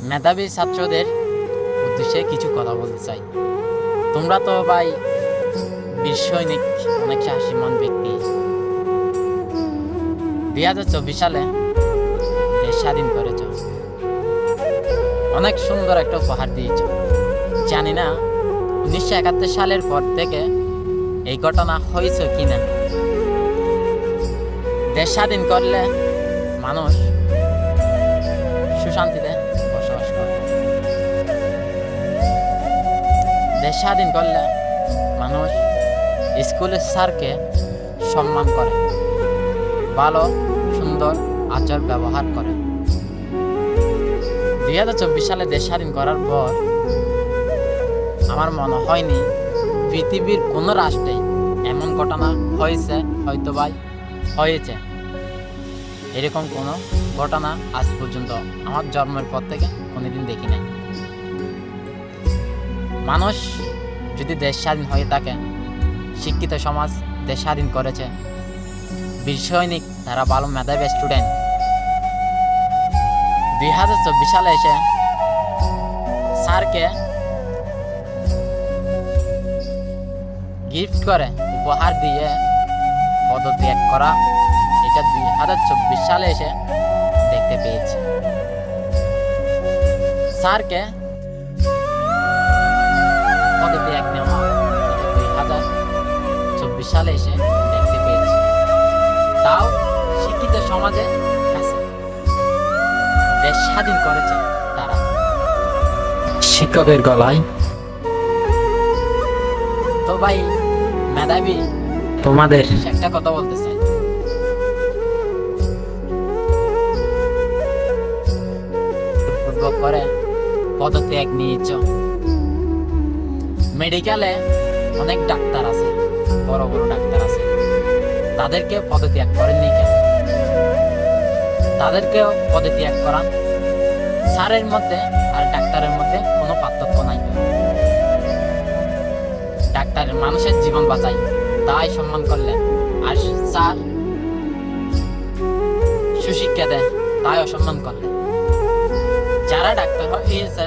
মেধাবী ছাত্রদের উদ্দেশ্যে কিছু কথা বলতে চাই। তোমরা তো ভাই বীর সৈনিক, অনেক সাহসীমান ব্যক্তি। 2024 সালে দেশ স্বাধীন করেছ, অনেক সুন্দর একটা উপহার দিয়েছ। জানি না 1971 সালের পর থেকে এই ঘটনা হয়েছে কিনা। দেশ স্বাধীন করলে মানুষ সুশান্তিতে বসবাস করে। দেশ স্বাধীন করলে মানুষ স্কুলের স্যারকে সম্মান করে, ভালো সুন্দর আচার ব্যবহার করে। 2024 সালে দেশ স্বাধীন করার পর আমার মনে হয়নি পৃথিবীর কোনো রাষ্ট্রে এমন ঘটনা হয়েছে, হয়তো ভাই হয়েছে। এরকম কোনো ঘটনা আজ পর্যন্ত আমার জন্মের পর থেকে কোনোদিন দেখি নাই। মানুষ যদি দেশ স্বাধীন হয়ে থাকে, শিক্ষিত সমাজ দেশ স্বাধীন করেছে, বীর সৈনিক তারা ভালো মেধাবী স্টুডেন্ট 2024 সালে এসে স্যারকে গিফট করে উপহার দিয়ে পদত্যাগ করা, এটা 2024 সালে এসে দেখতে পেয়েছি। স্যারকে পদত্যাগ নেওয়া 2024 সালে এসে দেখতে পেয়েছি, তাও শিক্ষিত সমাজের কাছে। দেশ স্বাধীন করেছে তারা শিক্ষকের গলায়। তো ভাই মেধাবী তোমাদের একটা কথা বলতে চাই, করে পদত্যাগ নিয়েছ। মেডিকেলে অনেক ডাক্তার আছে, বড় বড় ডাক্তার আছে, তাদেরকে পদত্যাগ করেননি কেন? তাদেরকেও পদত্যাগ করান। স্যারের মধ্যে আর ডাক্তারের মধ্যে কোনো পার্থক্য নাই। ডাক্তারের মানুষের জীবন বাঁচায়, তাই সম্মান করলেন। আর স্যার সুশিক্ষা দেয়, তাই অসম্মান করলেন। যারা ডাক্তার হয়েছে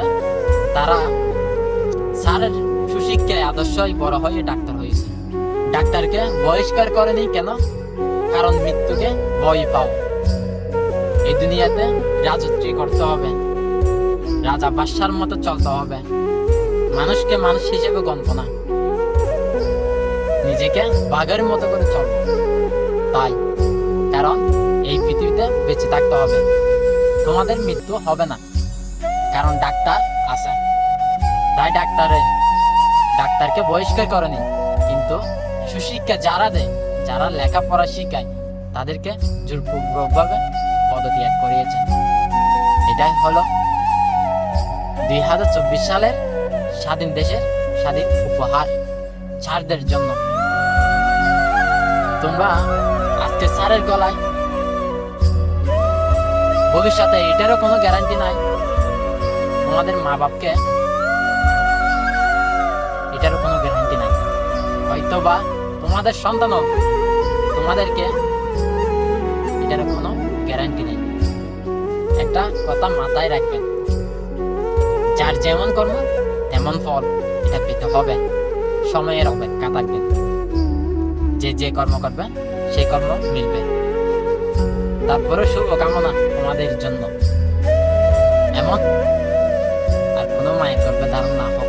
তারা স্যারের সুশিক্ষায় আদর্শই বড় হয়ে ডাক্তার হয়েছে। ডাক্তারকে বহিষ্কার করেনি কেন? কারণ মৃত্যুকে ভয় পাও। এই দুনিয়াতে রাজত্ব করতে হবে, রাজা বাদশার মতো চলতে হবে, মানুষকে মানুষ হিসেবে গণব না, নিজেকে বাঘের মতো করে চলব। তাই কারণ এই পৃথিবীতে বেঁচে থাকতে হবে, তোমাদের মৃত্যু হবে না, কারণ ডাক্তার আছে। তাই ডাক্তারকে বহিষ্কার করেনি, কিন্তু সুশিক্ষা যারা দেয়, যারা লেখাপড়া শিখায়, তাদেরকে জোরপূর্বকভাবে পদত্যাগ করিয়েছে। এটাই হলো 2024 সালের স্বাধীন দেশের স্বাধীন উপহার ছাড়দের জন্য। তোমরা আজকে স্যারের গলায়, ভবিষ্যতে এটারও কোনো গ্যারান্টি নাই। তোমাদের মা বাপকে এটারও কোনো গ্যারান্টি নাই, হয়তো বা তোমাদের সন্তানও তোমাদেরকে, এটারও কোনো গ্যারান্টি নেই। একটা কথা মাথায় রাখবেন, যার যেমন কর্ম তেমন ফল, এটা পেতে হবে। সময়ের অপেক্ষা থাকবেন, যে কর্ম করবে সেই কর্ম মিলবে। তারপরে শুভকামনা তোমাদের জন্য। এমন আর কোনো মায়ের করবে ধারণ না হোক।